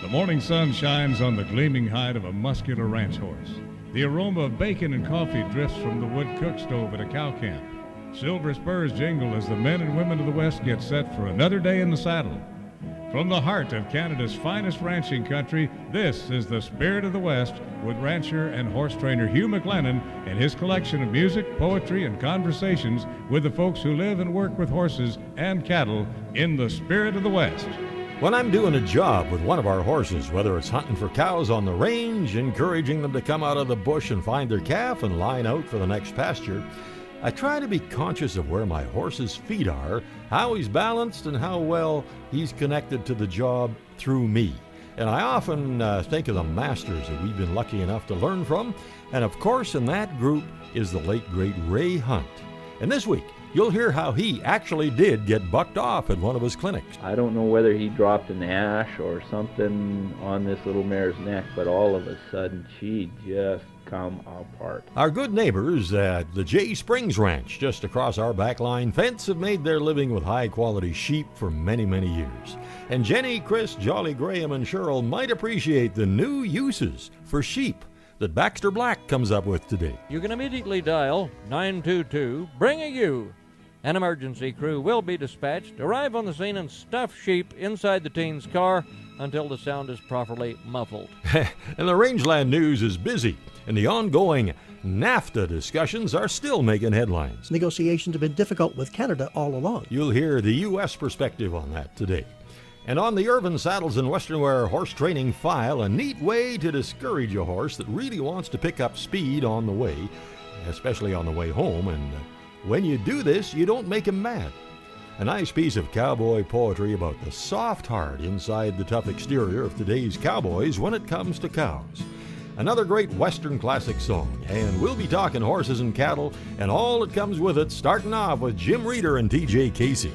morning sun shines on the gleaming hide of a muscular ranch horse. The aroma of bacon and coffee drifts from the wood cook stove at a cow camp. Silver spurs jingle as the men and women of the West get set for another day in the saddle. From the heart of Canada's finest ranching country, this is the Spirit of the West with rancher and horse trainer Hugh McLennan and his collection of music, poetry, and conversations with the folks who live and work with horses and cattle in the Spirit of the West. When I'm doing a job with one of our horses, whether it's hunting for cows on the range, encouraging them to come out of the bush and find their calf and line out for the next pasture, I try to be conscious of where my horse's feet are, how he's balanced, and how well he's connected to the job through me. And I often think of the masters that we've been lucky enough to learn from, and of course in that group is the late great Ray Hunt. And this week, you'll hear how he actually did get bucked off at one of his clinics. I don't know whether he dropped an ash or something on this little mare's neck, but all of a sudden she just come apart. Our good neighbors at the Jay Springs Ranch, just across our backline fence, have made their living with high-quality sheep for many, many years. And Jenny, Chris, Jolly, Graham, and Cheryl might appreciate the new uses for sheep that Baxter Black comes up with today. You can immediately dial 922, bring a U. An emergency crew will be dispatched, arrive on the scene, and stuff sheep inside the teen's car until the sound is properly muffled. And the Rangeland news is busy, and the ongoing NAFTA discussions are still making headlines. Negotiations have been difficult with Canada all along. You'll hear the U.S. perspective on that today. And on the Urban Saddles and Western Wear horse training file, a neat way to discourage a horse that really wants to pick up speed on the way, especially on the way home. And when you do this, you don't make him mad. A nice piece of cowboy poetry about the soft heart inside the tough exterior of today's cowboys when it comes to cows. Another great Western classic song, and we'll be talking horses and cattle and all that comes with it, starting off with Jim Reeder and T.J. Casey.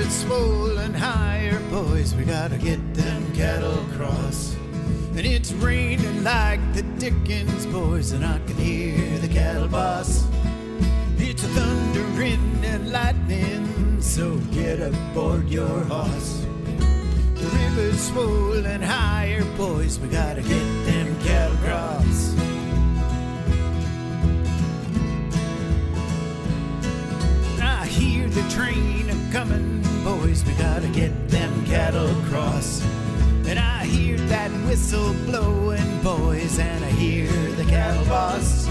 Swollen higher, boys, we gotta get them cattle across. And it's raining like the Dickens, boys, and I can hear the cattle boss. It's thundering and lightning, so get aboard your horse. The river's swollen higher, boys, we gotta get them cattle across. I hear the train a-comin', boys, we gotta get them cattle across. And I hear that whistle blowing, boys, and I hear the cattle boss.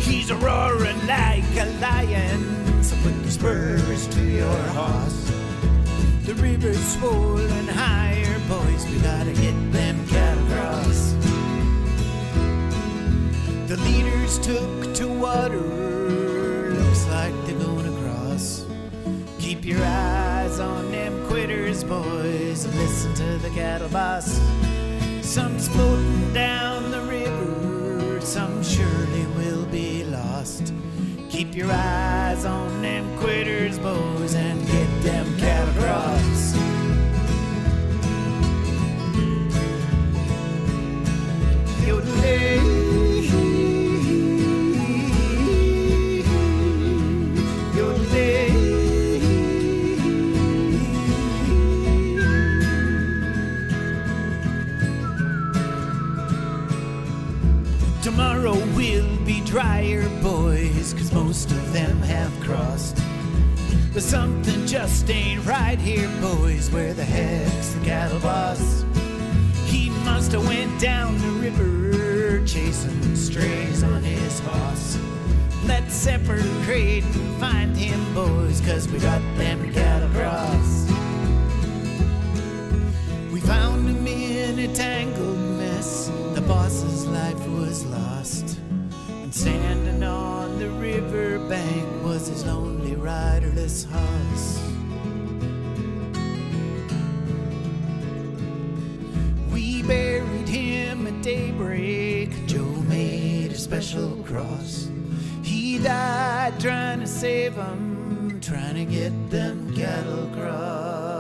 He's a roaring like a lion, so put the spurs to your horse. The river's swollen higher, boys, we gotta get them cattle across. The leaders took to water, looks like they're going across. Keep your eyes on them quitters, boys, and listen to the cattle boss. Some's floating down the river, some surely will be lost. Keep your eyes on them quitters, boys, and get them cattle across. Yodelay. Tomorrow will be drier, boys, 'cause most of them have crossed. But something just ain't right here, boys, where the heck's the cattle boss? He must have went down the river, chasing strays on his horse. Let's separate and find him, boys, 'cause we got them cattle across. We found him in a tangled mess, the boss's life was lost. And standing on the river bank was his lonely riderless horse. We buried him at daybreak, Joe made a special cross. He died trying to save them, trying to get them cattle across.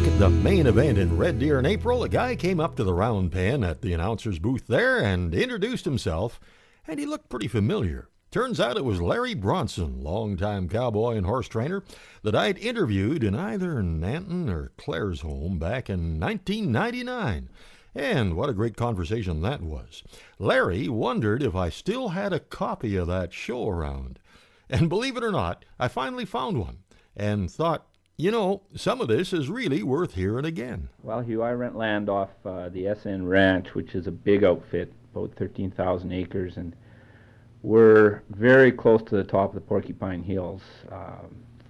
at the main event in Red Deer in April, a guy came up to the round pen at the announcer's booth there and introduced himself, and he looked pretty familiar. Turns out it was Larry Bronson, longtime cowboy and horse trainer, that I'd interviewed in either Nanton or Claresholm back in 1999. And what a great conversation that was. Larry wondered if I still had a copy of that show around. And believe it or not, I finally found one and thought, you know, some of this is really worth hearing again. Well, Hugh, I rent land off the SN Ranch, which is a big outfit, about 13,000 acres, and we're very close to the top of the Porcupine Hills,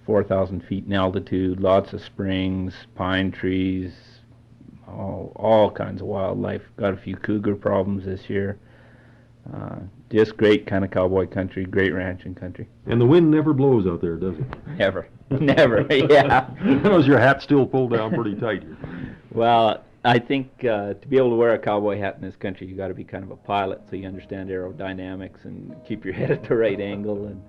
4,000 feet in altitude, lots of springs, pine trees, all kinds of wildlife. Got a few cougar problems this year. Just great kind of cowboy country, great ranching country. And the wind never blows out there, does it? Never. Never, yeah. Is your hat still pulled down pretty tight? Well, I think to be able to wear a cowboy hat in this country, you got to be kind of a pilot, so you understand aerodynamics and keep your head at the right angle. And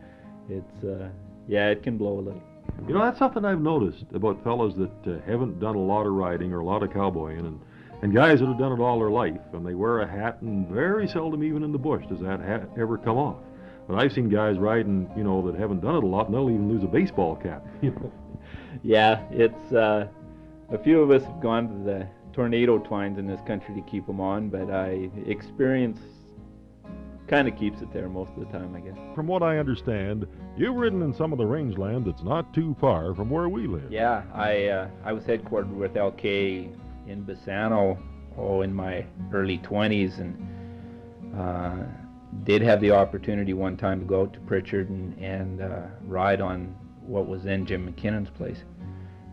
it's, yeah, it can blow a little. You know, that's something I've noticed about fellows that haven't done a lot of riding or a lot of cowboying, and guys that have done it all their life, and they wear a hat, and very seldom even in the bush does that hat ever come off. But I've seen guys riding, you know, that haven't done it a lot, and they'll even lose a baseball cap. You know? Yeah, it's a few of us have gone to the tornado twines in this country to keep them on, but experience kind of keeps it there most of the time, I guess. From what I understand, you've ridden in some of the rangeland that's not too far from where we live. Yeah, I was headquartered with LK in Bassano, in my early 20s, and did have the opportunity one time to go out to Pritchard and ride on what was then Jim McKinnon's place,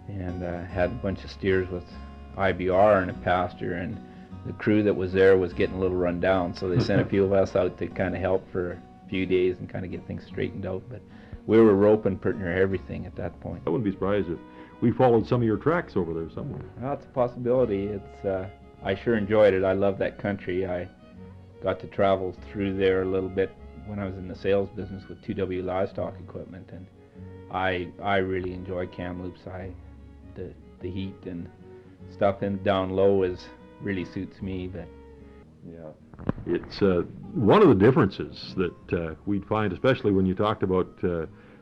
and had a bunch of steers with IBR in a pasture, and the crew that was there was getting a little run down, so they sent a few of us out to kind of help for a few days and kind of get things straightened out. But we were roping pretty near everything at that point. I wouldn't be surprised if we followed some of your tracks over there somewhere. Well, it's a possibility. It's I sure enjoyed it. I love that country. I got to travel through there a little bit when I was in the sales business with 2W livestock equipment, and I really enjoy Kamloops. The heat and stuff in down low really suits me. But yeah, it's one of the differences that we'd find, especially when you talked about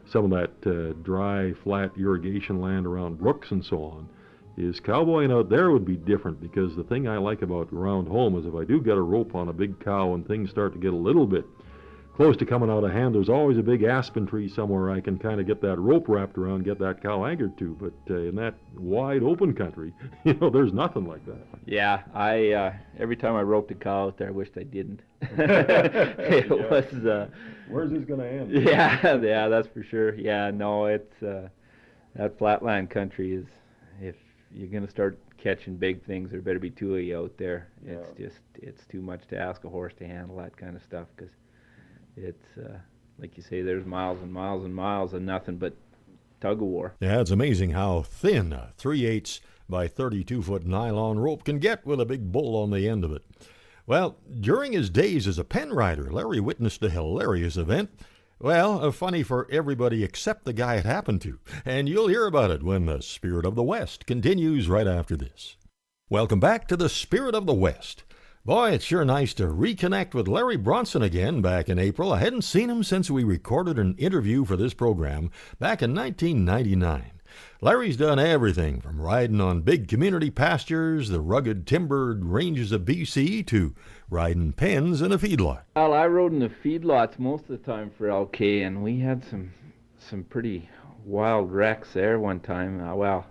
some of that dry, flat irrigation land around brooks and so on, is cowboying out there would be different, because the thing I like about around home is if I do get a rope on a big cow and things start to get a little bit close to coming out of hand, there's always a big aspen tree somewhere I can kind of get that rope wrapped around, get that cow anchored to. But in that wide open country, you know, there's nothing like that. Yeah, I every time I roped a cow out there, I wished I didn't. It was. Where's this going to end? Yeah, that's for sure. Yeah, no, it's that flatland country is, if you're going to start catching big things, there better be two of you out there. Yeah. It's too much to ask a horse to handle that kind of stuff, because it's, like you say, there's miles and miles and miles of nothing but tug-of-war. Yeah, it's amazing how thin a 3/8 by 32-foot nylon rope can get with a big bull on the end of it. Well, during his days as a pen rider, Larry witnessed a hilarious event. Well, funny for everybody except the guy it happened to. And you'll hear about it when the Spirit of the West continues right after this. Welcome back to the Spirit of the West. Boy, it's sure nice to reconnect with Larry Bronson again back in April. I hadn't seen him since we recorded an interview for this program back in 1999. Larry's done everything from riding on big community pastures, the rugged timbered ranges of BC, to riding pens in a feedlot. Well, I rode in the feedlots most of the time for LK, and we had some pretty wild wrecks there one time. Well,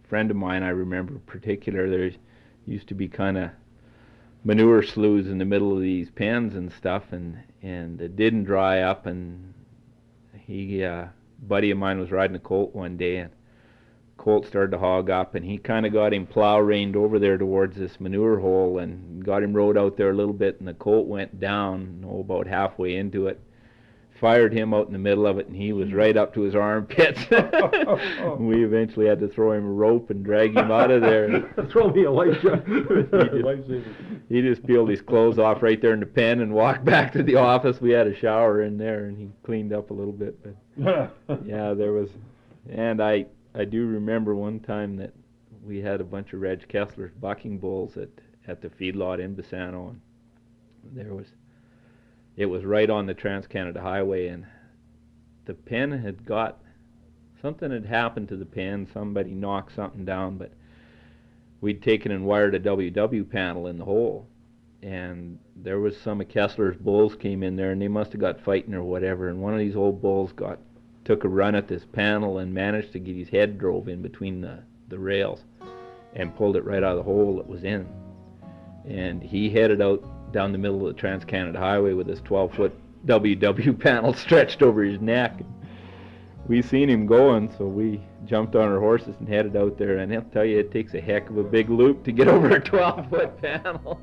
a friend of mine, I remember in particular, there used to be kind of manure sloughs in the middle of these pens and stuff, and it didn't dry up, and buddy of mine was riding a colt one day, and colt started to hog up, and he kind of got him plow reined over there towards this manure hole and got him rode out there a little bit, and the colt went down, about halfway into it. Fired him out in the middle of it, and he was right up to his armpits. We eventually had to throw him a rope and drag him out of there. Throw me a life jacket. He just peeled his clothes off right there in the pen and walked back to the office. We had a shower in there, and he cleaned up a little bit. But yeah, there was, and I do remember one time that we had a bunch of Reg Kessler's bucking bulls at the feedlot in Bassano, and it was right on the Trans-Canada Highway, and the pen something had happened to the pen. Somebody knocked something down, but we'd taken and wired a WW panel in the hole, and there was some of Kessler's bulls came in there, and they must have got fighting or whatever, and one of these old bulls took a run at this panel and managed to get his head drove in between the rails and pulled it right out of the hole it was in. And he headed out down the middle of the Trans-Canada Highway with his 12-foot WW panel stretched over his neck. We seen him going, so we jumped on our horses and headed out there, and I'll tell you, it takes a heck of a big loop to get over a 12-foot panel.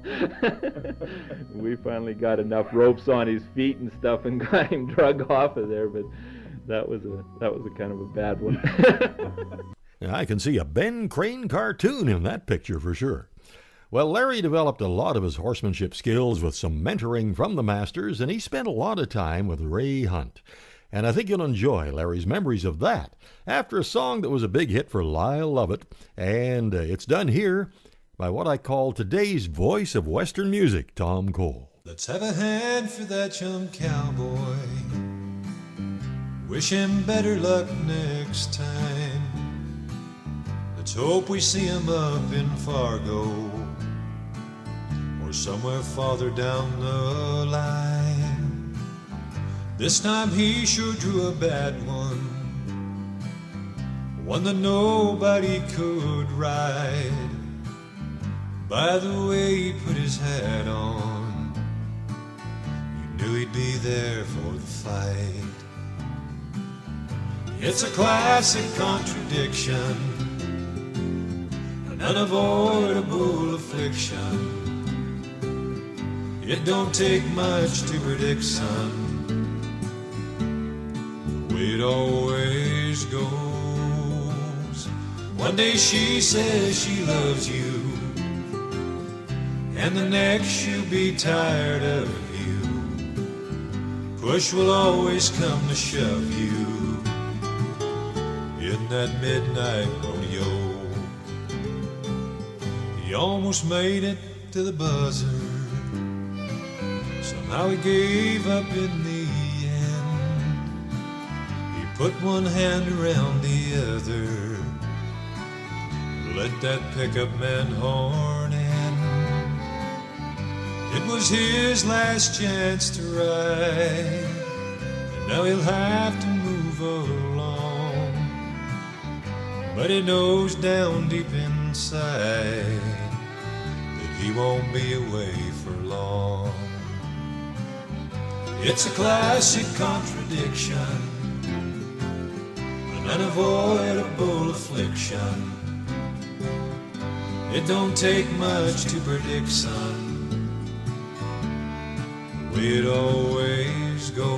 We finally got enough ropes on his feet and stuff and got him drug off of there, but that was a kind of a bad one. I can see a Ben Crane cartoon in that picture for sure. Well, Larry developed a lot of his horsemanship skills with some mentoring from the masters, and he spent a lot of time with Ray Hunt. And I think you'll enjoy Larry's memories of that after a song that was a big hit for Lyle Lovett, and it's done here by what I call today's voice of Western music, Tom Cole. Let's have a hand for that young cowboy. Wish him better luck next time. Let's hope we see him up in Fargo or somewhere farther down the line. This time he sure drew a bad one that nobody could ride. By the way he put his hat on, you knew he'd be there for the fight. It's a classic contradiction, an unavoidable affliction. It don't take much to predict, son, the way it always goes. One day she says she loves you, and the next she'll be tired of you. Push will always come to shove you in that midnight rodeo. He almost made it to the buzzer. Somehow he gave up in the end. He put one hand around the other, let that pickup man horn in. It was his last chance to ride, and now he'll have to move along. But he knows down deep inside that he won't be away for long. It's a classic contradiction, an unavoidable affliction. It don't take much to predict, son, the way it always goes.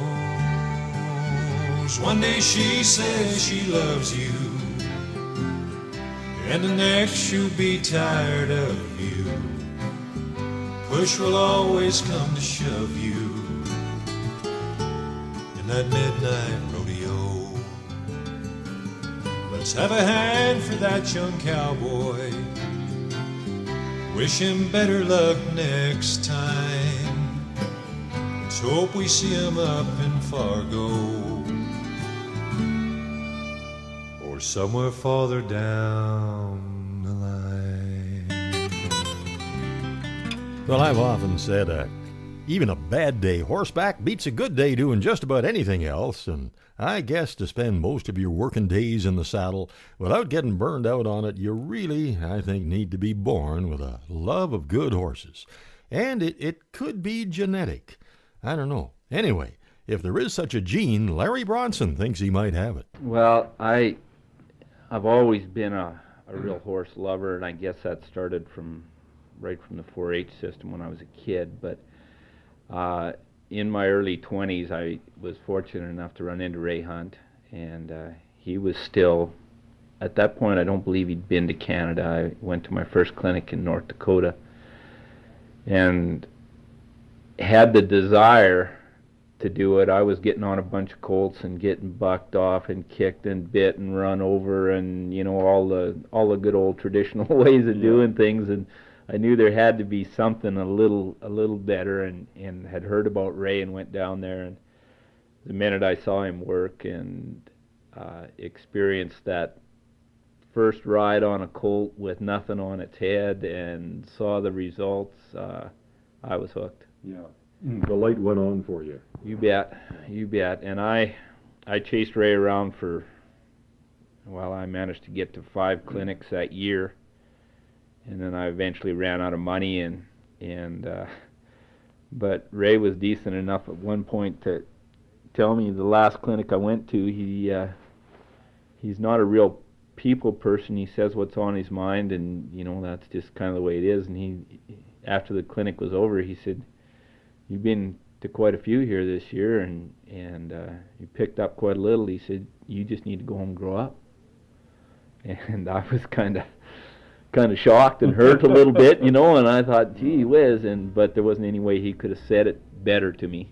One day she says she loves you, and the next she'll be tired of you. Push will always come to shove you in that midnight rodeo. Let's have a hand for that young cowboy. Wish him better luck next time. Let's hope we see him up in Fargo or somewhere farther down the line. Well, I've often said even a bad day horseback beats a good day doing just about anything else, and I guess to spend most of your working days in the saddle without getting burned out on it, you really, I think, need to be born with a love of good horses. And it could be genetic. I don't know. Anyway, if there is such a gene, Larry Bronson thinks he might have it. Well, I've always been a real horse lover, and I guess that started right from the 4-H system when I was a kid. But in my early 20s, I was fortunate enough to run into Ray Hunt, and he was still, at that point, I don't believe he'd been to Canada. I went to my first clinic in North Dakota and had the desire to do it. I was getting on a bunch of colts and getting bucked off and kicked and bit and run over, and all the good old traditional ways of doing things. And I knew there had to be something a little better, and had heard about Ray and went down there. And the minute I saw him work and experienced that first ride on a colt with nothing on its head and saw the results, I was hooked. Yeah. The light went on for you. You bet. And I chased Ray around I managed to get to 5 clinics that year, and then I eventually ran out of money, but Ray was decent enough at one point to tell me the last clinic I went to, he's not a real people person. He says what's on his mind, and that's just kind of the way it is. And he, after the clinic was over, he said, "You've been to quite a few here this year, and you picked up quite a little." He said, "You just need to go home and grow up." And I was kind of shocked and hurt a little bit, and I thought, gee whiz, but there wasn't any way he could have said it better to me.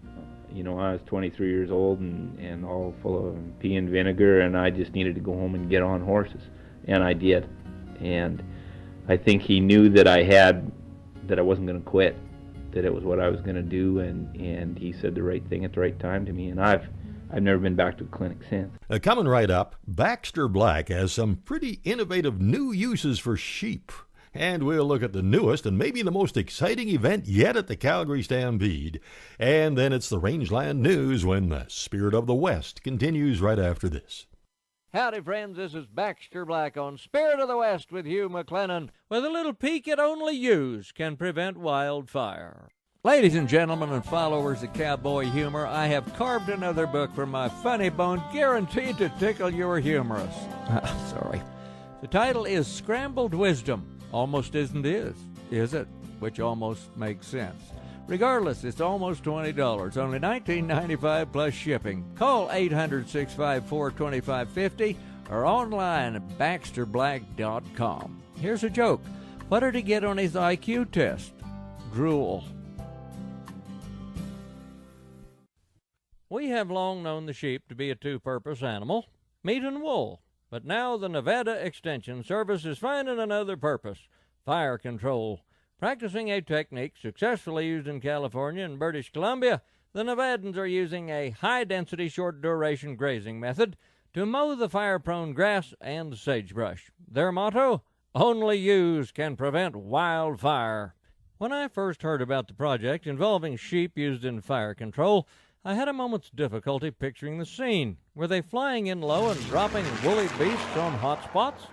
I was 23 years old and all full of pea and vinegar, and I just needed to go home and get on horses, and I did. And I think he knew that I wasn't going to quit, that it was what I was going to do, and he said the right thing at the right time to me, and I've never been back to a clinic since. Coming right up, Baxter Black has some pretty innovative new uses for sheep. And we'll look at the newest and maybe the most exciting event yet at the Calgary Stampede. And then it's the Rangeland News when the Spirit of the West continues right after this. Howdy, friends. This is Baxter Black on Spirit of the West with Hugh McLennan, with a little peek at only use can prevent wildfire. Ladies and gentlemen and followers of cowboy humor, I have carved another book from my funny bone, guaranteed to tickle your humorous. Sorry. The title is Scrambled Wisdom. Almost isn't is it? Which almost makes sense. Regardless, it's almost $20, only $19.95 plus shipping. Call 800-654-2550 or online at baxterblack.com. Here's a joke. What did he get on his IQ test? Drool. We have long known the sheep to be a two-purpose animal, meat and wool. But now the Nevada Extension Service is finding another purpose, fire control. Practicing a technique successfully used in California and British Columbia, the Nevadans are using a high-density, short-duration grazing method to mow the fire-prone grass and sagebrush. Their motto, only use can prevent wildfire. When I first heard about the project involving sheep used in fire control, I had a moment's difficulty picturing the scene. Were they flying in low and dropping woolly beasts on hot spots?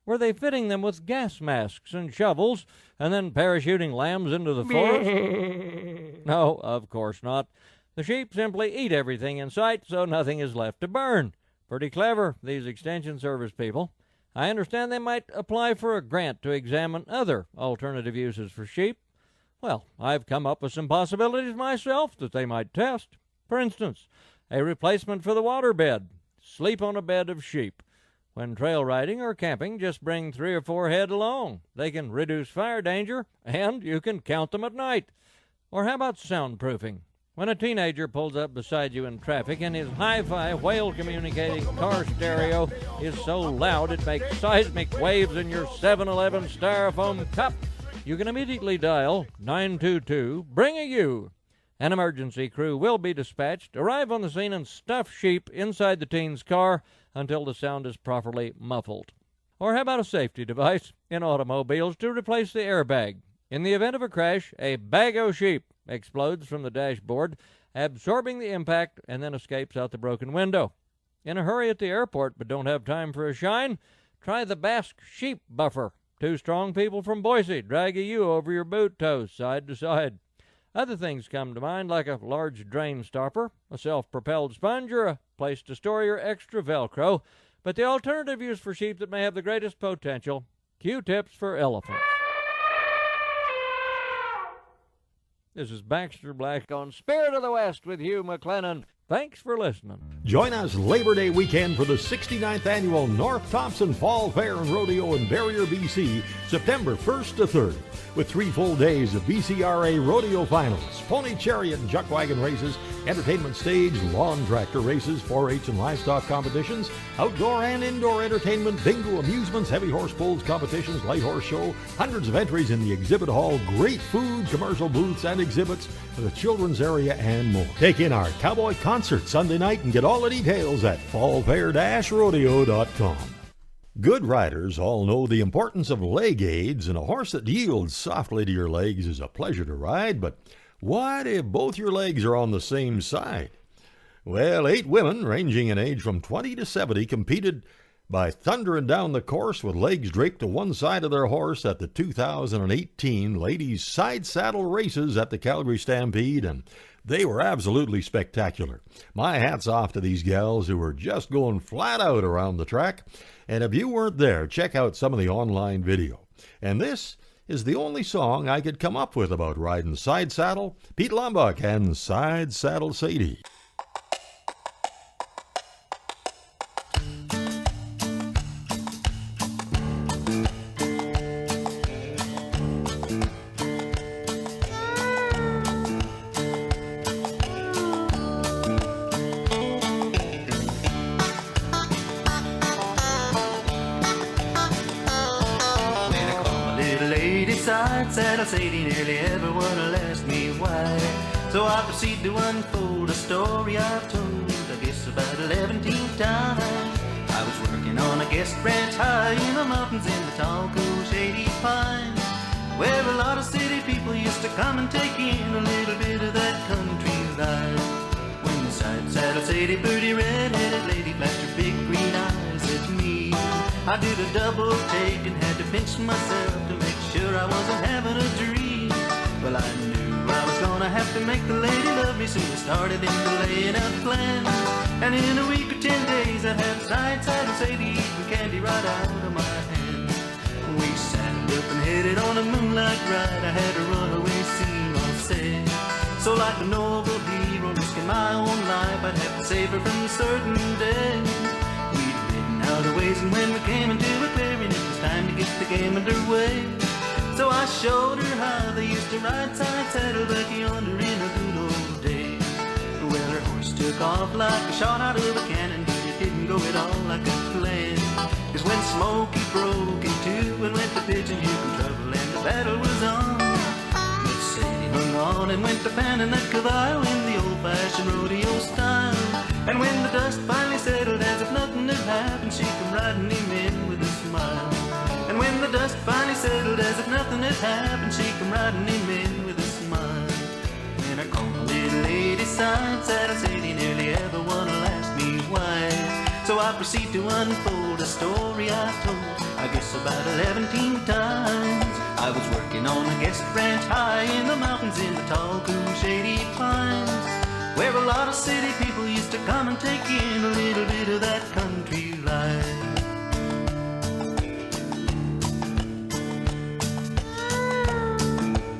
Were they fitting them with gas masks and shovels and then parachuting lambs into the forest? No, of course not. The sheep simply eat everything in sight, so nothing is left to burn. Pretty clever, these Extension Service people. I understand they might apply for a grant to examine other alternative uses for sheep. Well, I've come up with some possibilities myself that they might test. For instance, a replacement for the waterbed. Sleep on a bed of sheep. When trail riding or camping, just bring 3 or 4 head along. They can reduce fire danger, and you can count them at night. Or how about soundproofing? When a teenager pulls up beside you in traffic and his hi-fi whale-communicating car stereo is so loud it makes seismic waves in your 7-Eleven styrofoam cup, you can immediately dial 922, bring a U. An emergency crew will be dispatched, arrive on the scene, and stuff sheep inside the teen's car until the sound is properly muffled. Or how about a safety device in automobiles to replace the airbag? In the event of a crash, a bag o' sheep explodes from the dashboard, absorbing the impact, and then escapes out the broken window. In a hurry at the airport but don't have time for a shine? Try the Basque sheep buffer. 2 strong people from Boise drag a U over your boot toes side to side. Other things come to mind, like a large drain stopper, a self-propelled sponge, or a place to store your extra Velcro. But the alternative use for sheep that may have the greatest potential, Q-tips for elephants. This is Baxter Black on Spirit of the West with Hugh McLennan. Thanks for listening. Join us Labor Day weekend for the 69th annual North Thompson Fall Fair and Rodeo in Barrier, BC, September 1st to 3rd, with 3 full days of BCRA rodeo finals, pony chariot and chuck wagon races, entertainment stage, lawn tractor races, 4-H and livestock competitions, outdoor and indoor entertainment, bingo, amusements, heavy horse pulls competitions, light horse show, hundreds of entries in the exhibit hall, great food, commercial booths and exhibits, the children's area, and more. Take in our cowboy concert Sunday night and get all the details at fallfair-rodeo.com. Good riders all know the importance of leg aids, and a horse that yields softly to your legs is a pleasure to ride, but what if both your legs are on the same side? Well, 8 women ranging in age from 20 to 70 competed by thundering down the course with legs draped to one side of their horse at the 2018 Ladies Side Saddle Races at the Calgary Stampede, and they were absolutely spectacular. My hat's off to these gals who were just going flat out around the track, and if you weren't there, check out some of the online video. And this is the only song I could come up with about riding side saddle, Pete Lombok and Side Saddle Sadie. Saddle Sadie nearly everyone will ask me why. So I proceed to unfold a story I've told, I guess about 11th time. I was working on a guest ranch high in the mountains in the tall, cool, shady pines, where a lot of city people used to come and take in a little bit of that country life. When the side saddle Sadie, booty, red-headed lady flashed her big green eyes at me, I did a double take and had to pinch myself to make sure I wasn't having a dream. Well, I knew I was gonna have to make the lady love me, so I started into laying out plans. And in a week or 10 days, I had side saddle Sadie eating candy right out of my hand. We saddled up and headed on a moonlight ride. I had a runaway scene all set. So like a noble hero risking my own life, I'd have to save her from certain death. We'd ridden out a ways, and when we came into a clearing, it was time to get the game underway. So I showed her how they used to ride side saddle back yonder in a good old day. Well, her horse took off like a shot out of a cannon, but it didn't go at all like I planned. 'Cause when Smokey broke in two and went to pitching Hugh trouble and the battle was on, Miss Sadie hung on and went to fanning that caballo in the old-fashioned rodeo style. And when the dust finally settled as if nothing had happened, she come riding him in with a smile. And when the dust finally settled as if nothing had happened, she come riding him in with a smile. And I called my little lady side saddle Sadie, nearly everyone will ask me why. So I proceed to unfold a story I've told, I guess about 11 times. I was working on a guest ranch high in the mountains in the tall, cool, shady pines, where a lot of city people used to come and take in a little bit of that country life.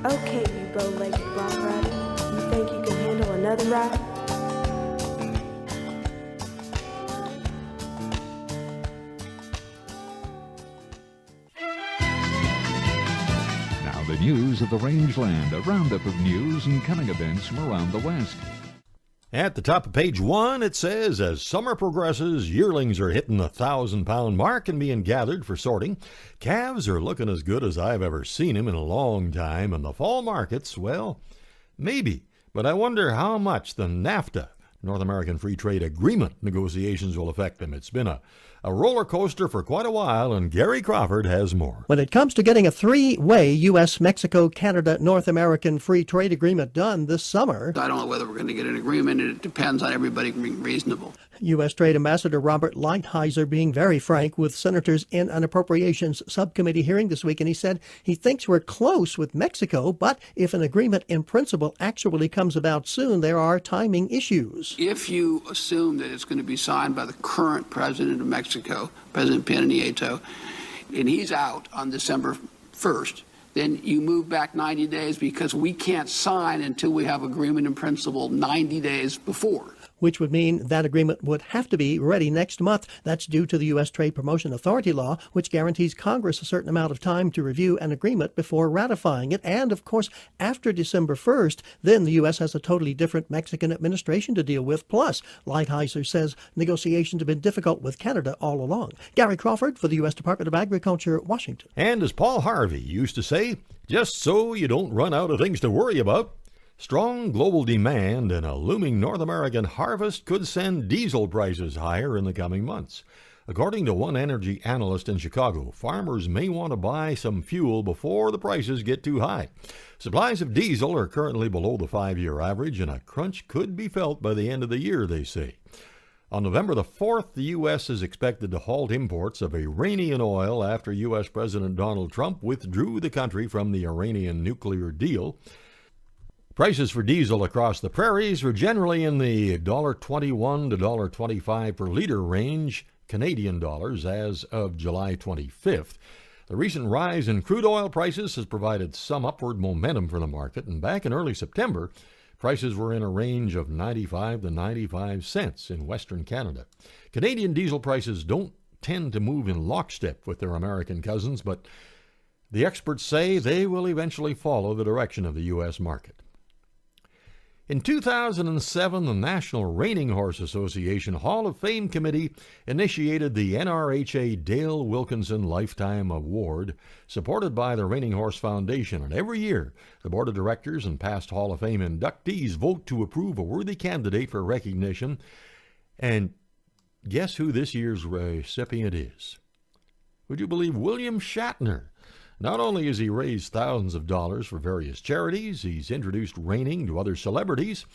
Okay, you bow-legged rock rider, you think you can handle another ride? Now the news of the Rangeland, a roundup of news and coming events from around the West. At the top of page 1, it says, as summer progresses, yearlings are hitting the 1,000-pound mark and being gathered for sorting. Calves are looking as good as I've ever seen them in a long time, and the fall markets, well, maybe. But I wonder how much the NAFTA, North American Free Trade Agreement, negotiations will affect them. It's been a roller coaster for quite a while, and Gary Crawford has more. When it comes to getting a 3-way U.S., Mexico, Canada, North American Free Trade Agreement done this summer, I don't know whether we're going to get an agreement, and it depends on everybody being reasonable. U.S. Trade Ambassador Robert Lighthizer being very frank with senators in an appropriations subcommittee hearing this week, and he said he thinks we're close with Mexico, but if an agreement in principle actually comes about soon, there are timing issues. If you assume that it's going to be signed by the current president of Mexico, President Peña Nieto, and he's out on December 1st, then you move back 90 days because we can't sign until we have agreement in principle 90 days before. which would mean that agreement would have to be ready next month. That's due to the U.S. Trade Promotion Authority law, which guarantees Congress a certain amount of time to review an agreement before ratifying it. And, of course, after December 1st, then the U.S. has a totally different Mexican administration to deal with. Plus, Lighthizer says negotiations have been difficult with Canada all along. Gary Crawford for the U.S. Department of Agriculture, Washington. And as Paul Harvey used to say, just so you don't run out of things to worry about, strong global demand and a looming North American harvest could send diesel prices higher in the coming months. According to one energy analyst in Chicago, farmers may want to buy some fuel before the prices get too high. Supplies of diesel are currently below the 5-year average, and a crunch could be felt by the end of the year, they say. On November the 4th, the U.S. is expected to halt imports of Iranian oil after U.S. President Donald Trump withdrew the country from the Iranian nuclear deal. Prices for diesel across the prairies were generally in the $1.21 to $1.25 per liter range, Canadian dollars, as of July 25th. The recent rise in crude oil prices has provided some upward momentum for the market, and back in early September, prices were in a range of 95 to 95 cents in Western Canada. Canadian diesel prices don't tend to move in lockstep with their American cousins, but the experts say they will eventually follow the direction of the U.S. market. In 2007, the National Reining Horse Association Hall of Fame Committee initiated the NRHA Dale Wilkinson Lifetime Award, supported by the Reining Horse Foundation. And every year, the board of directors and past Hall of Fame inductees vote to approve a worthy candidate for recognition. And guess who this year's recipient is? Would you believe William Shatner? Not only has he raised thousands of dollars for various charities, he's introduced reining to other celebrities.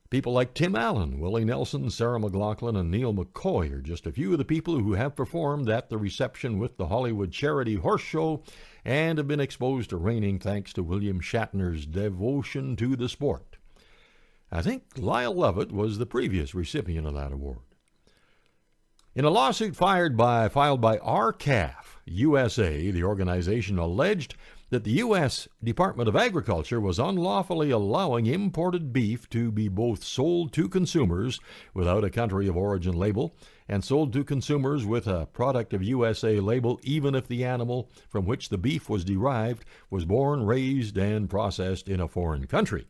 People like Tim Allen, Willie Nelson, Sarah McLachlan, and Neil McCoy are just a few of the people who have performed at the reception with the Hollywood Charity Horse Show and have been exposed to reining thanks to William Shatner's devotion to the sport. I think Lyle Lovett was the previous recipient of that award. In a lawsuit filed by RCAF USA, the organization alleged that the U.S. Department of Agriculture was unlawfully allowing imported beef to be both sold to consumers without a country of origin label and sold to consumers with a product of USA label, even if the animal from which the beef was derived was born, raised, and processed in a foreign country.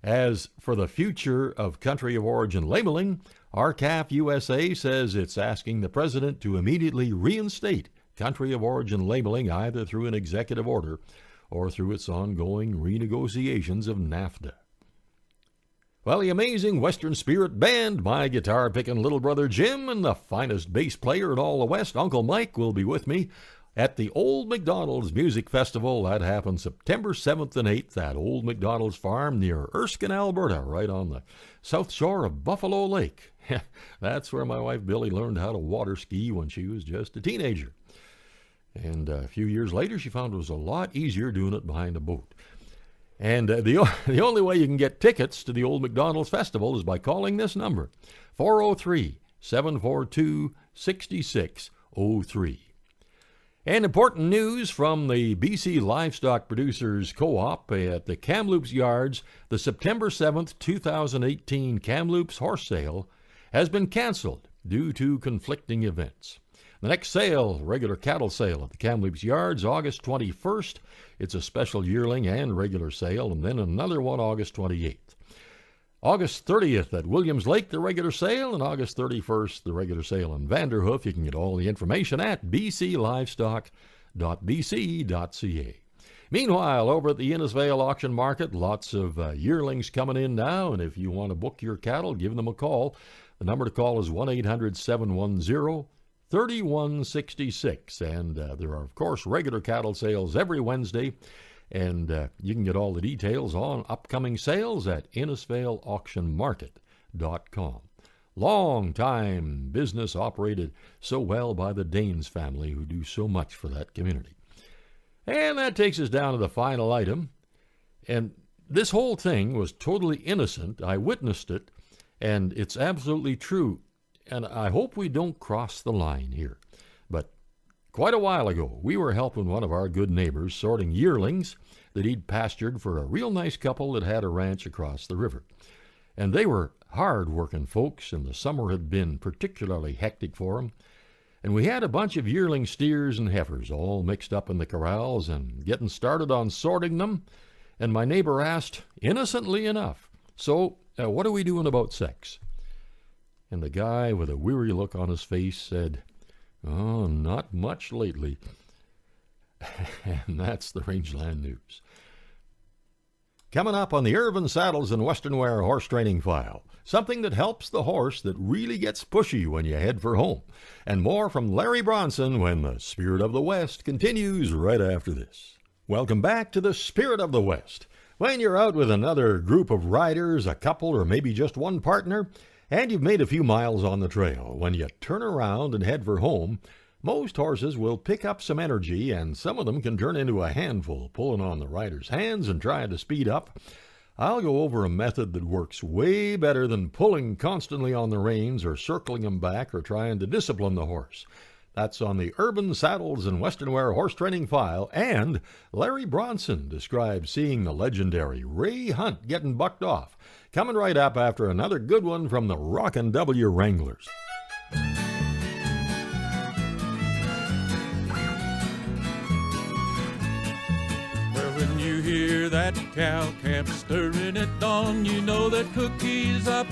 As for the future of country of origin labeling, RCAF USA says it's asking the president to immediately reinstate country of origin labeling either through an executive order or through its ongoing renegotiations of NAFTA. Well, the amazing Western Spirit Band, my guitar-picking little brother Jim, and the finest bass player in all the West, Uncle Mike, will be with me at the Old McDonald's Music Festival. That happens September 7th and 8th at Old McDonald's Farm near Erskine, Alberta, right on the south shore of Buffalo Lake. That's where my wife Billy learned how to water ski when she was just a teenager. And a few years later, she found it was a lot easier doing it behind a boat. And the only way you can get tickets to the Old McDonald's Festival is by calling this number, 403-742-6603. And important news from the BC Livestock Producers Co-op at the Kamloops Yards. The September 7th, 2018 Kamloops Horse Sale has been canceled due to conflicting events. The next sale, regular cattle sale at the Kamloops Yards, August 21st. It's a special yearling and regular sale, and then another one August 28th. August 30th at Williams Lake, the regular sale, and August 31st, the regular sale in Vanderhoof. You can get all the information at bclivestock.bc.ca. Meanwhile, over at the Innisfail Auction Market, lots of yearlings coming in now, and if you want to book your cattle, give them a call. The number to call is 1-800-710-3166, and there are, of course, regular cattle sales every Wednesday, and you can get all the details on upcoming sales at InnisfailAuctionMarket.com. Long-time business operated so well by the Danes family, who do so much for that community. And that takes us down to the final item, and this whole thing was totally innocent. I witnessed it, and it's absolutely true. And I hope we don't cross the line here. But quite a while ago, we were helping one of our good neighbors sorting yearlings that he'd pastured for a real nice couple that had a ranch across the river. And they were hard-working folks, and the summer had been particularly hectic for 'em. And we had a bunch of yearling steers and heifers all mixed up in the corrals and getting started on sorting them. And my neighbor asked, innocently enough, "So, what are we doing about sex?" And the guy with a weary look on his face said, "Oh, not much lately." And that's the Rangeland News. Coming up on the Irvin Saddles and Western Wear Horse Training File, something that helps the horse that really gets pushy when you head for home. And more from Larry Bronson when the Spirit of the West continues right after this. Welcome back to the Spirit of the West. When you're out with another group of riders, a couple, or maybe just one partner, and you've made a few miles on the trail, when you turn around and head for home, most horses will pick up some energy, and some of them can turn into a handful, pulling on the rider's hands and trying to speed up. I'll go over a method that works way better than pulling constantly on the reins or circling them back or trying to discipline the horse. That's on the Urban Saddles and Western Wear Horse Training File, and Larry Bronson describes seeing the legendary Ray Hunt getting bucked off. Coming right up after another good one from the Rockin' W Wranglers. When you hear that cow camp stirring at dawn, you know that cookie's up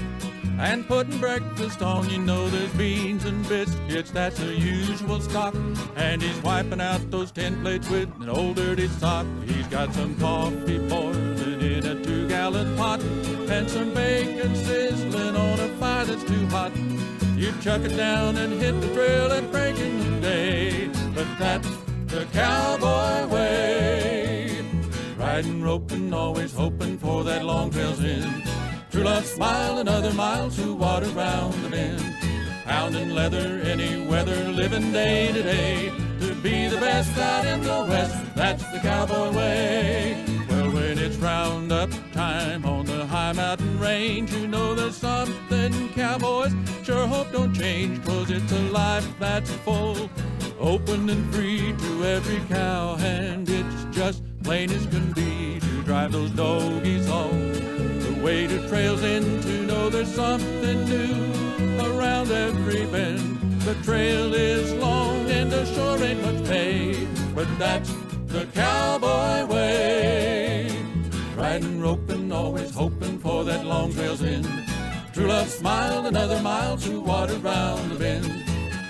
and putting breakfast on. You know there's beans and biscuits, that's the usual stock. And he's wiping out those 10 plates with an old dirty sock. He's got some coffee boiling in a 2-gallon pot and some bacon sizzling on a fire that's too hot. You chuck it down and hit the trail at breaking the day. But that's the cowboy way. Riding, roping, always hoping for that long trail's end. True love smile another mile to water round the bend. Pounding leather, any weather, living day to day. To be the best out in the West, that's the cowboy way. Well, when it's roundup time on the high mountain range, you know there's something cowboys sure hope don't change. 'Cause it's a life that's full, open and free to every cowhand. It's just plain as can be to drive those dogies home. The way to trails in to know there's something new around every bend. The trail is long and there sure ain't much pay, but that's the cowboy way. Riding, roping, always hoping for that long trail's end. True love smiled another mile to water round the bend.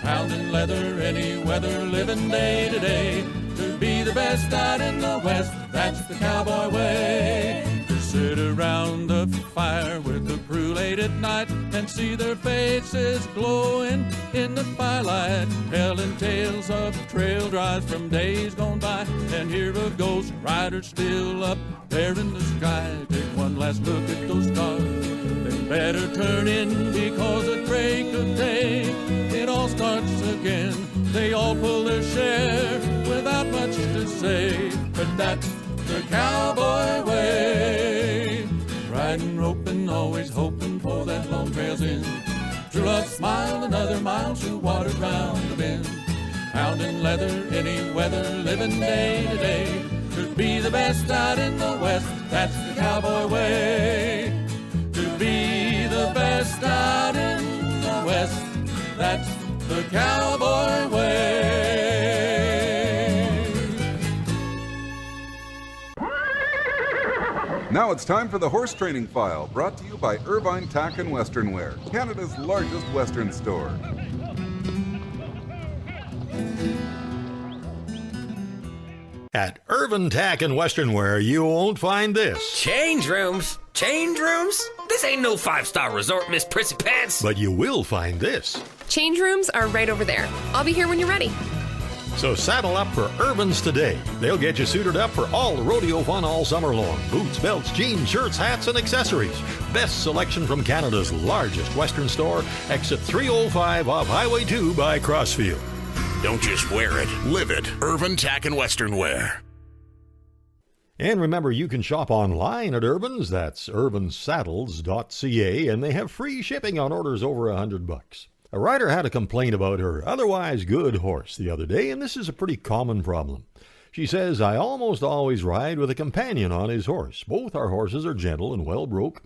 Pounding leather, any weather, living day to day. To be the best out in the West, that's the cowboy way. To sit around the fire with the crew late at night and see their faces glowing in the firelight, telling tales of trail drives from days gone by, and hear a ghost rider still up there in the sky. Take one last look at those stars, they better turn in, because at break of day it all starts again. They all pull their share without much to say, but that's the cowboy way. Riding, roping, always hoping for that long trail's end. True love smiled another mile to water round the bend. Pounding leather, any weather, living day to day. To be the best out in the West, that's the cowboy way. To be the best out in the West, that's the cowboy way. Now it's time for the Horse Training File, brought to you by Irvine Tack and Western Wear, Canada's largest Western store. At Irvin Tack and Western Wear, you won't find this. Change rooms? Change rooms? This ain't no 5-star resort, Miss Prissy Pants. But you will find this. Change rooms are right over there. I'll be here when you're ready. So saddle up for Irvin's today. They'll get you suited up for all the rodeo fun all summer long. Boots, belts, jeans, shirts, hats, and accessories. Best selection from Canada's largest Western store, exit 305 off Highway 2 by Crossfield. Don't just wear it, live it. Irvin Tack and Western Wear. And remember, you can shop online at Irvin's. That's irvinsaddles.ca, and they have free shipping on orders over $100. A rider had a complaint about her otherwise good horse the other day, and this is a pretty common problem. She says, "I almost always ride with a companion on his horse. Both our horses are gentle and well broke.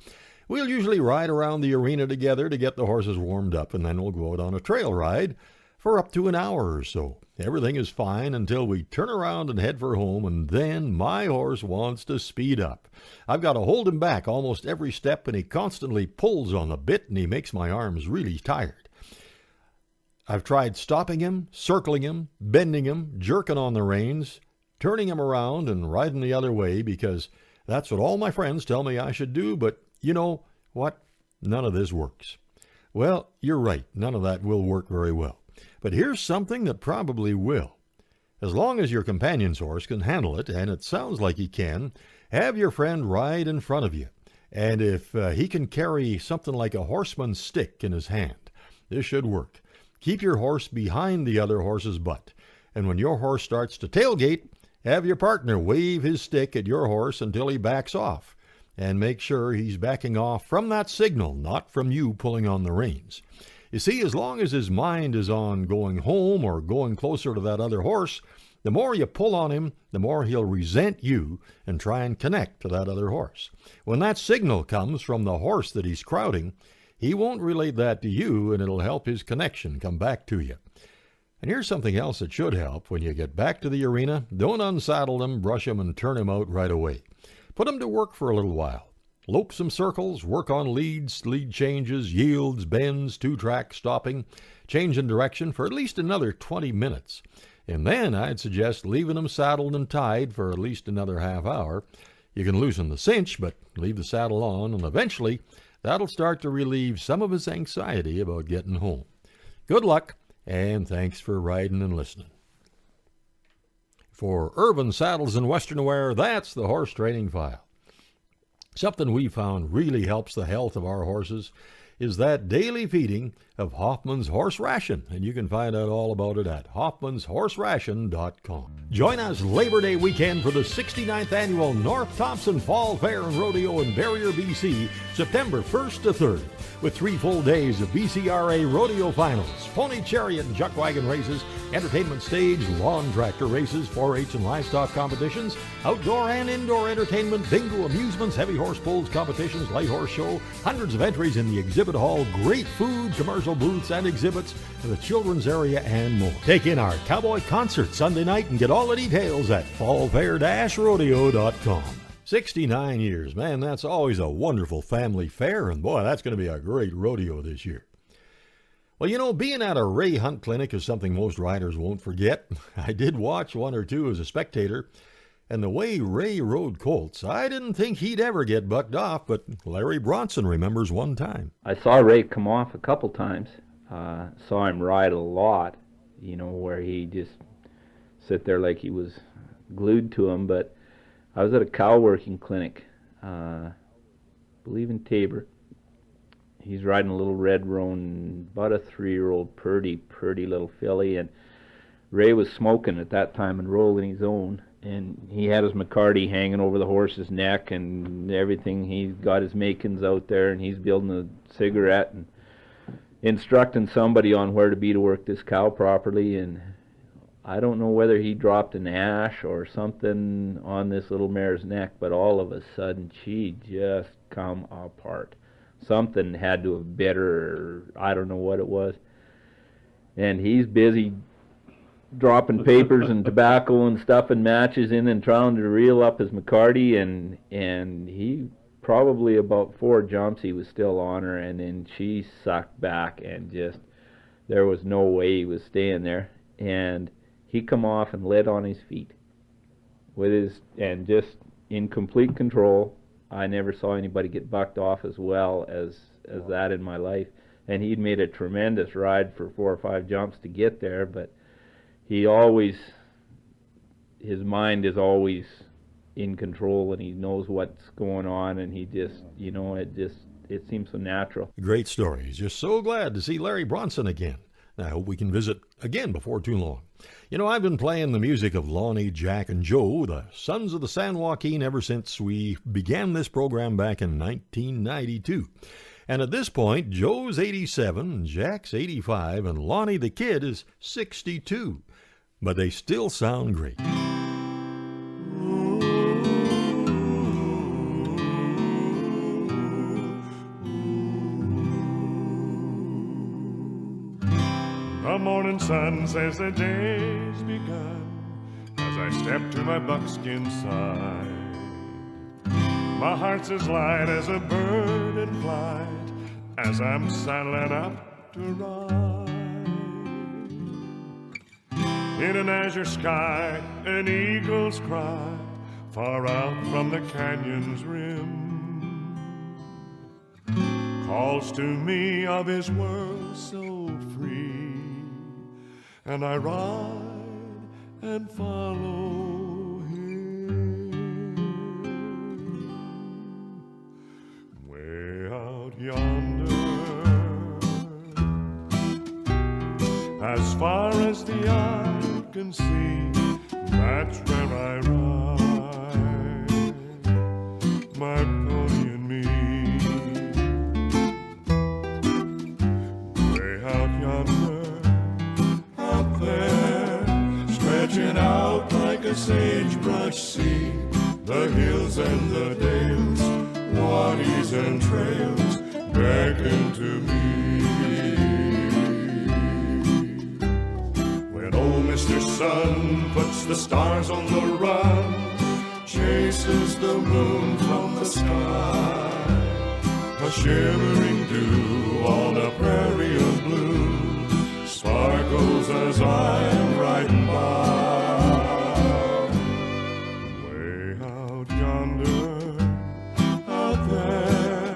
We'll usually ride around the arena together to get the horses warmed up, and then we'll go out on a trail ride for up to an hour or so. Everything is fine until we turn around and head for home, and then my horse wants to speed up. I've got to hold him back almost every step, and he constantly pulls on the bit, and he makes my arms really tired. I've tried stopping him, circling him, bending him, jerking on the reins, turning him around and riding the other way, because that's what all my friends tell me I should do, but you know what? None of this works. Well, you're right. None of that will work very well. But here's something that probably will. As long as your companion's horse can handle it, and it sounds like he can, have your friend ride in front of you. And if he can carry something like a horseman's stick in his hand, this should work. Keep your horse behind the other horse's butt. And when your horse starts to tailgate, have your partner wave his stick at your horse until he backs off. And make sure he's backing off from that signal, not from you pulling on the reins. You see, as long as his mind is on going home or going closer to that other horse, the more you pull on him, the more he'll resent you and try and connect to that other horse. When that signal comes from the horse that he's crowding, he won't relate that to you, and it'll help his connection come back to you. And here's something else that should help. When you get back to the arena, don't unsaddle him, brush him, and turn him out right away. Put him to work for a little while. Lope some circles, work on leads, lead changes, yields, bends, two-track stopping, change in direction for at least another 20 minutes. And then I'd suggest leaving him saddled and tied for at least another half hour. You can loosen the cinch, but leave the saddle on, and eventually that'll start to relieve some of his anxiety about getting home. Good luck, and thanks for riding and listening. For Irvin Saddles and Western Wear, that's the Horse Training File. Something we found really helps the health of our horses is that daily feeding of Hoffman's Horse Ration, and you can find out all about it at hoffmanshorseration.com. Join us Labor Day weekend for the 69th Annual North Thompson Fall Fair and Rodeo in Barrier, BC, September 1st to 3rd, with 3 full days of BCRA rodeo finals, pony chariot and chuck wagon races, entertainment stage, lawn tractor races, 4-H and livestock competitions, outdoor and indoor entertainment, bingo, amusements, heavy horse pulls competitions, light horse show, hundreds of entries in the exhibit hall, great food, commercial booths and exhibits, the children's area, and more. Take in our cowboy concert Sunday night and get all the details at fallfair-rodeo.com. 69 years, man, that's always a wonderful family fair, and boy, that's going to be a great rodeo this year. Well, you know, being at a Ray Hunt clinic is something most riders won't forget. I did watch one or two as a spectator, and the way Ray rode colts, I didn't think he'd ever get bucked off, but Larry Bronson remembers one time. I saw Ray come off a couple times. Saw him ride a lot, you know, where he just sit there like he was glued to him. But I was at a cow working clinic, I believe in Tabor. He's riding a little red roan, about a 3-year-old pretty little filly, and Ray was smoking at that time and rolling his own. And he had his McCarty hanging over the horse's neck and everything. He's got his makings out there, and he's building a cigarette and instructing somebody on where to be to work this cow properly. And I don't know whether he dropped an ash or something on this little mare's neck, but all of a sudden she just come apart. Something had to have bit her, or I don't know what it was. And he's busy dropping papers and tobacco and stuff and matches in and trying to reel up his McCarty, and he probably about 4 jumps he was still on her, and then she sucked back, and just there was no way he was staying there. And he come off and lit on his feet with his, and just in complete control. I never saw anybody get bucked off as well as that in my life. And he'd made a tremendous ride for 4 or 5 jumps to get there, but he always, his mind is always in control, and he knows what's going on, and he just, you know, it seems so natural. Great story. He's just so glad to see Larry Bronson again. I hope we can visit again before too long. You know, I've been playing the music of Lonnie, Jack, and Joe, the Sons of the San Joaquin, ever since we began this program back in 1992. And at this point, Joe's 87, Jack's 85, and Lonnie the Kid is 62. But they still sound great. sun says the day's begun as I step to my buckskin side. My heart's as light as a bird in flight as I'm saddling up to ride. In an azure sky, an eagle's cry, far out from the canyon's rim, calls to me of his world so free, and I ride and follow him. Way out yonder, as far as the eye can see, that's where I ride, my pony and me. Way out yonder, up there, stretching out like a sagebrush sea, the hills and the dales, waddies and trails beckon to me. Oh, Mr. Sun puts the stars on the run, chases the moon from the sky, a shimmering dew on a prairie of blue sparkles as I'm riding by. Way out yonder, out there,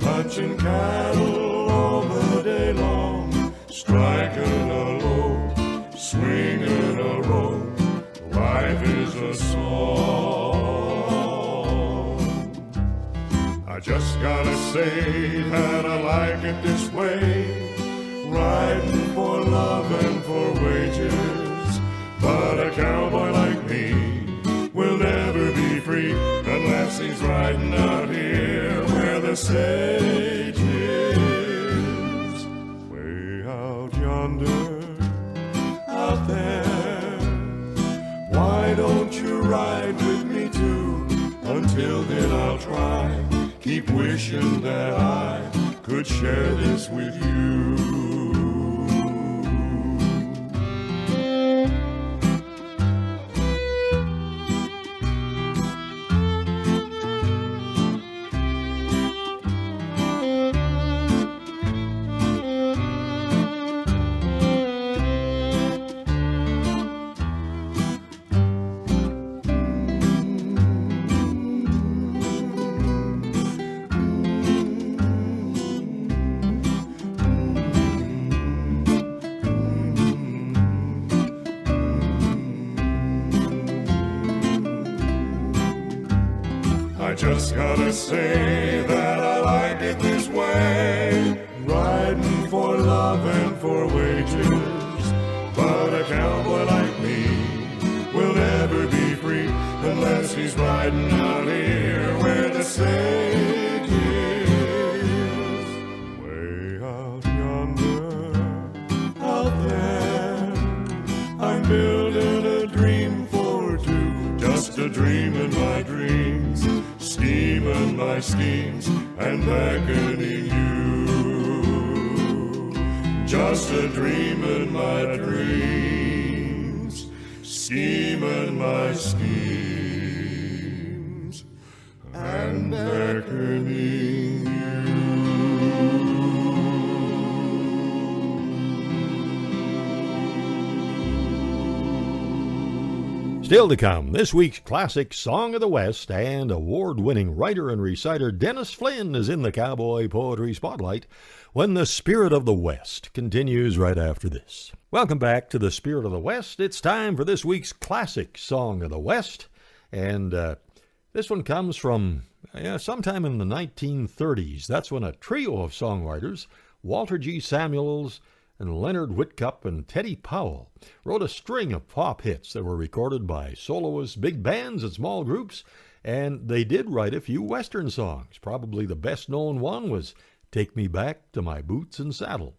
punching cattle all the day long, striking a low, swinging a rope, life is a song. I just gotta say that I like it this way, riding for love and for wages. But a cowboy like me will never be free unless he's riding out here where the sage is. Way out yonder, out there, why don't you ride with me too? Until then I'll try, keep wishing that I could share this with you. I just gotta say that I like it this way, riding for love and for wages. But a cowboy like me will never be free unless he's riding out here where the sage is. Way out yonder, out there, I'm building a dream for two, just a dream in my dreams, scheming my schemes and beckoning you. Just a dream in my dreams, scheming my schemes and beckoning you. Still to come, this week's classic Song of the West, and award-winning writer and reciter Dennis Flynn is in the Cowboy Poetry Spotlight when the Spirit of the West continues right after this. Welcome back to the Spirit of the West. It's time for this week's classic Song of the West, and this one comes from sometime in the 1930s. That's when a trio of songwriters, Walter G. Samuels and Leonard Whitcup and Teddy Powell, wrote a string of pop hits that were recorded by soloists, big bands, and small groups, and they did write a few Western songs. Probably the best-known one was Take Me Back to My Boots and Saddle.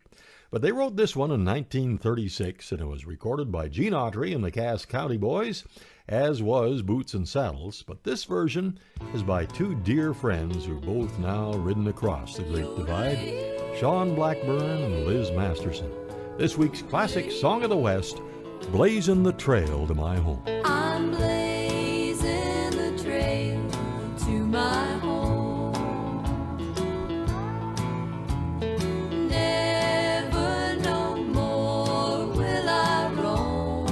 But they wrote this one in 1936, and it was recorded by Gene Autry and the Cass County Boys, as was Boots and Saddles. But this version is by two dear friends who've both now ridden across the Great Divide, Sean Blackburn and Liz Masterson. this week's classic song of the West, Blazing the Trail to My Home. I'm blazing the trail to my home. Never no more will I roam.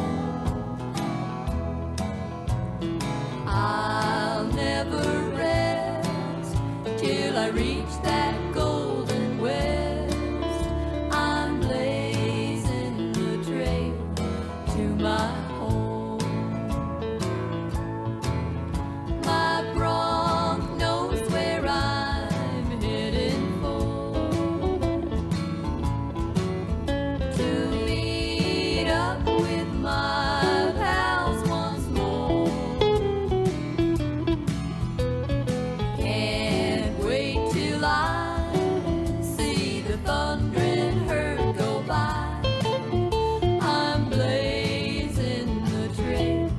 I'll never rest till I reach that golden west. I'm blazing the trail to my home. My bronc knows where I'm heading for, to meet up with my pals once more. Can't wait till I see the thundering herd go by. I'm blazing the trail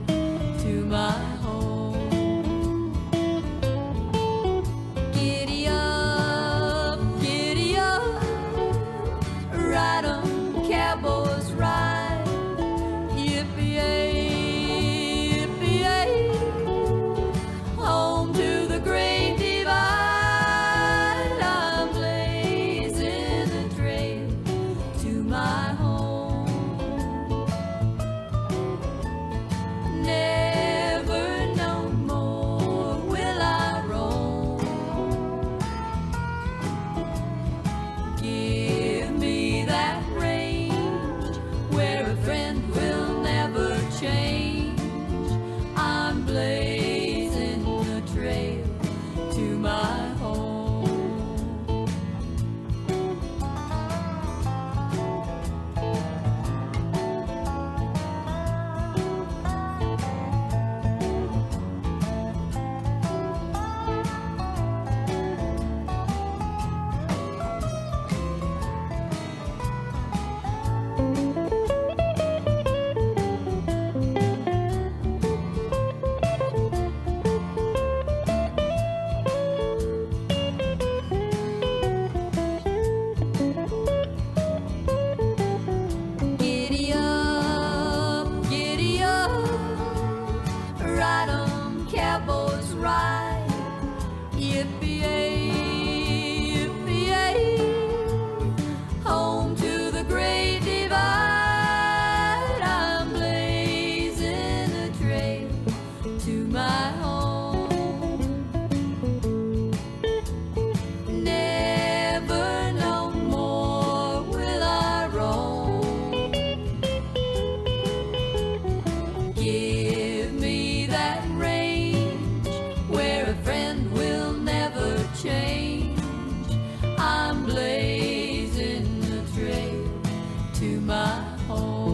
to my home. Giddy up, ride 'em, cowboys ride. Yippee-yay, yippee-yay, home to the great divide. I'm blazing the trail to my home. Never no more will I roam. Give me that range where a friend will never change. I'm blazing the trail to my home. Giddy up, ride 'em, cowboys ride. Yippee-yay, yippee-yay, home to the great divide. I'm blazing the trail to my home. Never no more will I roam. Give me that range where a friend will never change. I'm blazing the trail to my home.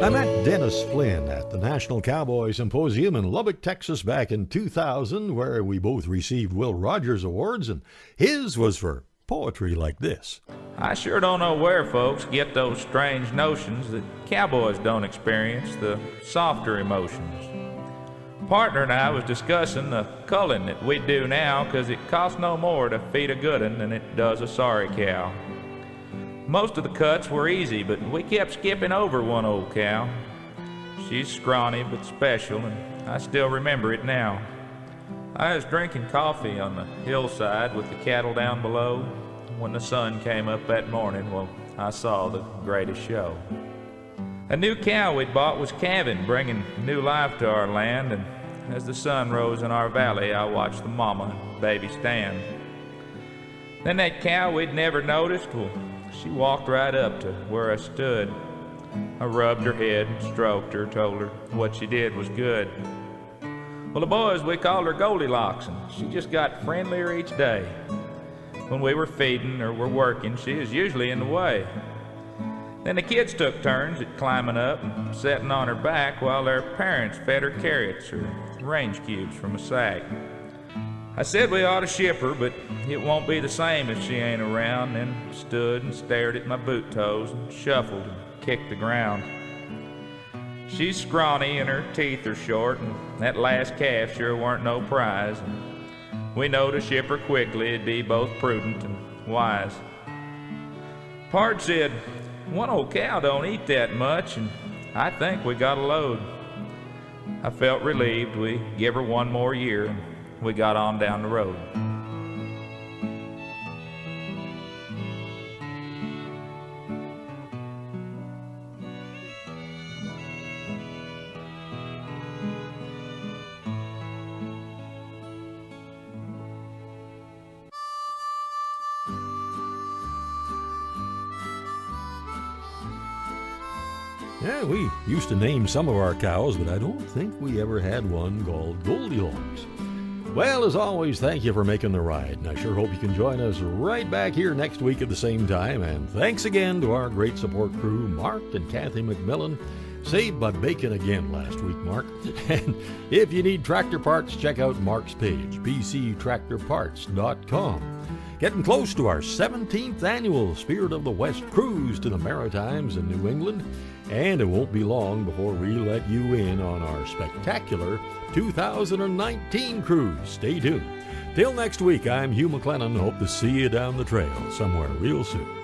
I met Dennis Flynn at the National Cowboy Symposium in Lubbock, Texas back in 2000, where we both received Will Rogers Awards, and his was for poetry like this. I sure don't know where folks get those strange notions that cowboys don't experience the softer emotions. Partner and I was discussing the culling that we do now, 'cause it costs no more to feed a good 'un than it does a sorry cow. Most of the cuts were easy, but we kept skipping over one old cow. She's scrawny but special, and I still remember it now. I was drinking coffee on the hillside with the cattle down below. When the sun came up that morning, well, I saw the greatest show. A new cow we'd bought was calving, bringing new life to our land, and as the sun rose in our valley, I watched the mama and baby stand. Then that cow we'd never noticed, well, she walked right up to where I stood. I rubbed her head and stroked her, told her what she did was good. Well, the boys, we called her Goldilocks, and she just got friendlier each day. When we were feeding or were working, she was usually in the way. Then the kids took turns at climbing up and sitting on her back while their parents fed her carrots or range cubes from a sack. I said we ought to ship her, but it won't be the same if she ain't around. Then stood and stared at my boot toes and shuffled and kicked the ground. She's scrawny and her teeth are short, and that last calf sure weren't no prize. And we know to ship her quickly it'd be both prudent and wise. Pard said, one old cow don't eat that much, and I think we got a load. I felt relieved. We give her one more year, and we got on down the road. Yeah, we used to name some of our cows, but I don't think we ever had one called Goldilocks. Well, as always, thank you for making the ride, and I sure hope you can join us right back here next week at the same time. And thanks again to our great support crew, Mark and Kathy McMillan. Saved by bacon again last week, Mark. And if you need tractor parts, check out Mark's page, bctractorparts.com. Getting close to our 17th annual Spirit of the West cruise to the Maritimes in New England, and it won't be long before we let you in on our spectacular 2019 cruise. Stay tuned. Till next week, I'm Hugh McLennan. Hope to see you down the trail somewhere real soon.